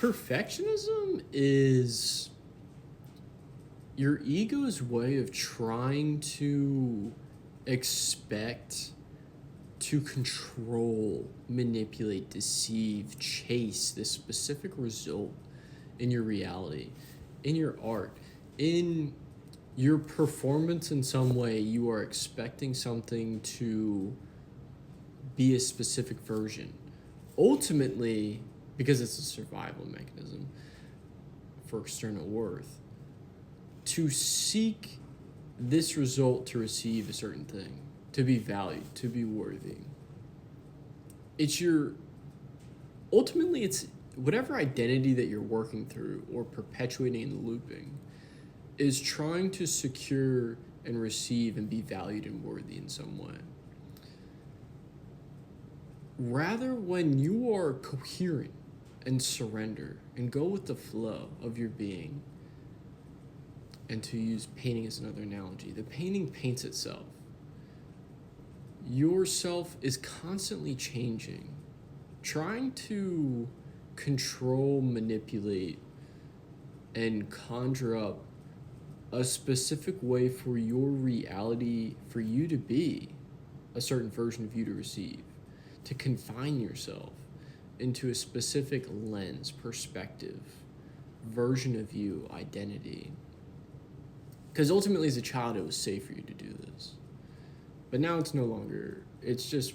Perfectionism is your ego's way of trying to expect, to control, manipulate, deceive, chase this specific result in your reality, in your art, in your performance. In some way you are expecting something to be a specific version, ultimately because it's a survival mechanism for external worth, to seek this result to receive a certain thing, to be valued, to be worthy. It's your, ultimately it's whatever identity that you're working through or perpetuating and looping is trying to secure and receive and be valued and worthy in some way. Rather, when you are coherent and surrender and go with the flow of your being, and to use painting as another analogy, the painting paints itself. Yourself is constantly changing, trying to control, manipulate, and conjure up a specific way for your reality, for you to be a certain version of you to receive, to confine yourself into a specific lens, perspective, version of you, identity. Because ultimately, as a child, it was safe for you to do this. But now it's no longer. It's just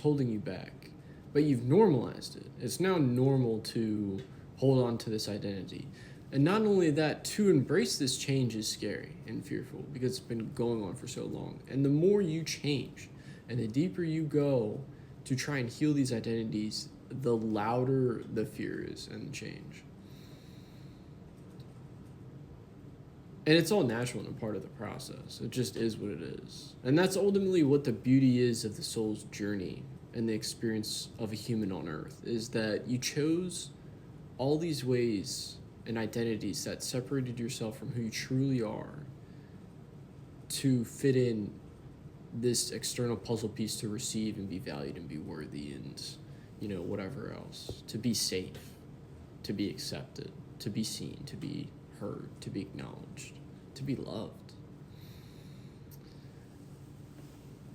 holding you back. But you've normalized it. It's now normal to hold on to this identity. And not only that, to embrace this change is scary and fearful because it's been going on for so long. And the more you change and the deeper you go to try and heal these identities, the louder the fear is and the change. And it's all natural and a part of the process. It just is what it is. And that's ultimately what the beauty is of the soul's journey and the experience of a human on earth, is that you chose all these ways and identities that separated yourself from who you truly are to fit in this external puzzle piece to receive and be valued and be worthy and, whatever else. To be safe, to be accepted, to be seen, to be heard, to be acknowledged, to be loved.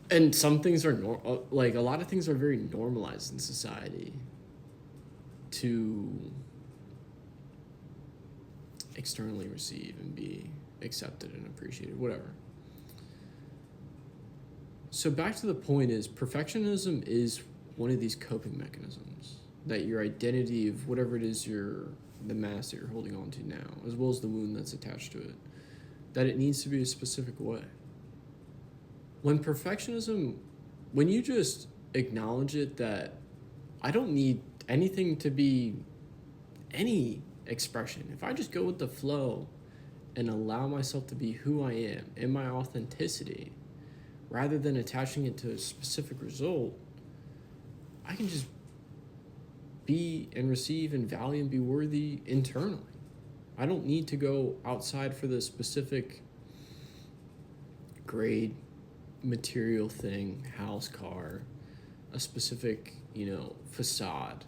And some things are a lot of things are very normalized in society to externally receive and be accepted and appreciated, whatever. So back to the point is, perfectionism is one of these coping mechanisms that your identity of whatever it is the mask that you're holding on to now, as well as the wound that's attached to it, that it needs to be a specific way. When you just acknowledge it, that I don't need anything to be any expression. If I just go with the flow and allow myself to be who I am in my authenticity, rather than attaching it to a specific result, I can just be and receive and value and be worthy internally. I don't need to go outside for the specific grade, material thing, house, car, a specific, facade,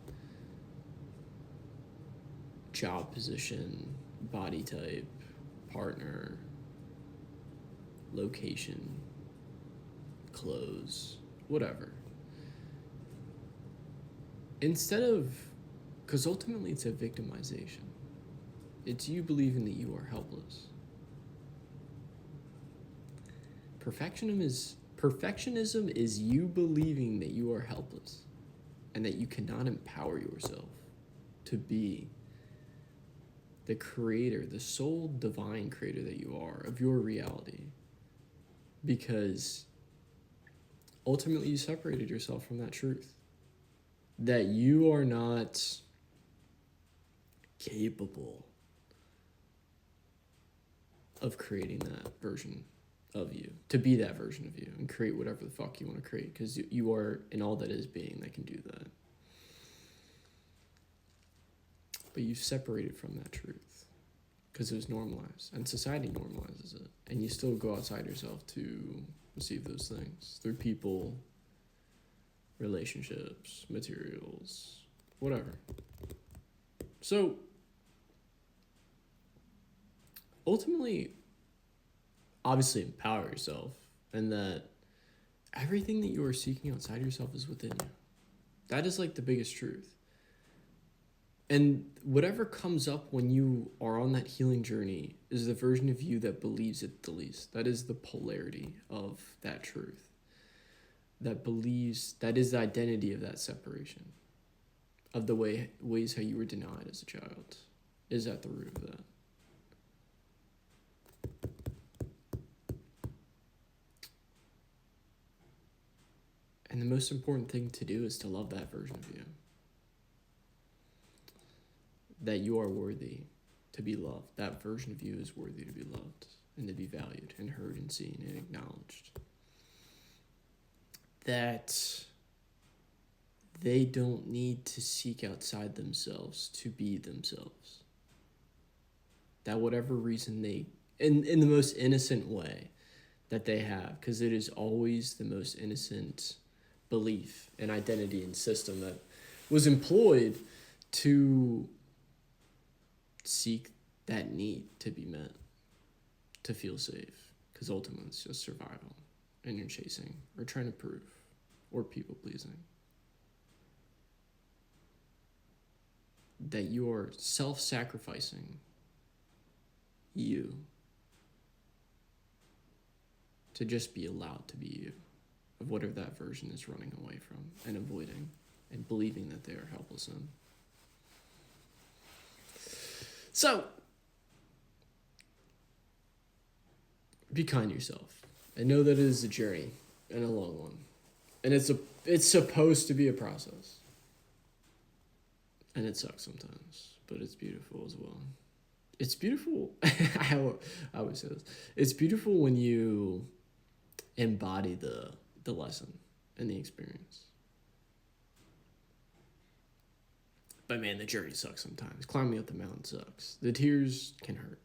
job position, body type, partner, location, clothes, whatever. Instead of, because ultimately it's a victimization. It's you believing that you are helpless. Perfectionism is you believing that you are helpless and that you cannot empower yourself to be the creator, the sole divine creator that you are of your reality. Because ultimately you separated yourself from that truth. That you are not capable of creating that version of you, to be that version of you and create whatever the fuck you want to create, because you are in all that is being that can do that. But you've separated from that truth because it was normalized, and society normalizes it, and you still go outside yourself to receive those things through people, relationships, materials, whatever. So ultimately, obviously empower yourself, and that everything that you are seeking outside yourself is within you. That is like the biggest truth. And whatever comes up when you are on that healing journey is the version of you that believes it the least. That is the polarity of that truth. That believes, that is the identity of that separation. Of the ways how you were denied as a child is at the root of that. And the most important thing to do is to love that version of you. That you are worthy to be loved. That version of you is worthy to be loved and to be valued and heard and seen and acknowledged. That they don't need to seek outside themselves to be themselves. That whatever reason they, in the most innocent way that they have, because it is always the most innocent belief and identity and system that was employed to seek that need to be met, to feel safe, because ultimately it's just survival, and you're chasing or trying to prove or people pleasing. That you are self-sacrificing you to just be allowed to be you, of whatever that version is running away from and avoiding and believing that they are helpless in. So, be kind to yourself. I know that it is a journey and a long one. And it's supposed to be a process. And it sucks sometimes, but it's beautiful as well. It's beautiful. I always say this. It's beautiful when you embody the lesson and the experience. But man, the journey sucks sometimes. Climbing up the mountain sucks. The tears can hurt.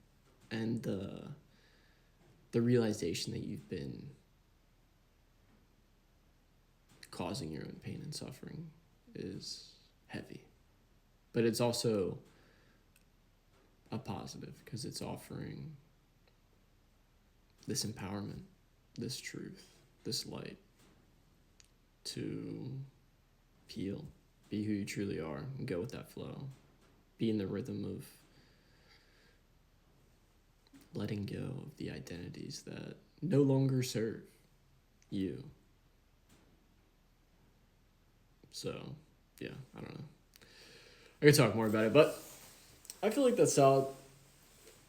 And the realization that you've been causing your own pain and suffering is heavy. But it's also a positive because it's offering this empowerment, this truth, this light to heal, be who you truly are, and go with that flow. Be in the rhythm of letting go of the identities that no longer serve you. So, yeah, I don't know. I could talk more about it, but I feel like that's solid.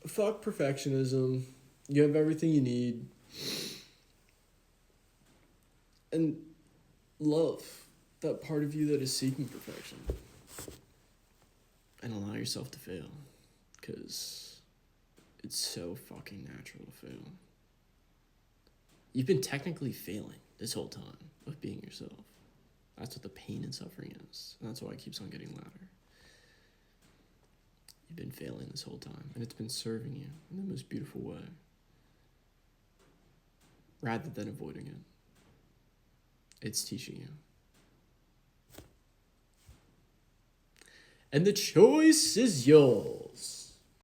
Fuck perfectionism. You have everything you need. And love that part of you that is seeking perfection. And allow yourself to fail. Because it's so fucking natural to fail. You've been technically failing this whole time of being yourself. That's what the pain and suffering is. And that's why it keeps on getting louder. You've been failing this whole time. And it's been serving you in the most beautiful way. Rather than avoiding it. It's teaching you. And the choice is yours.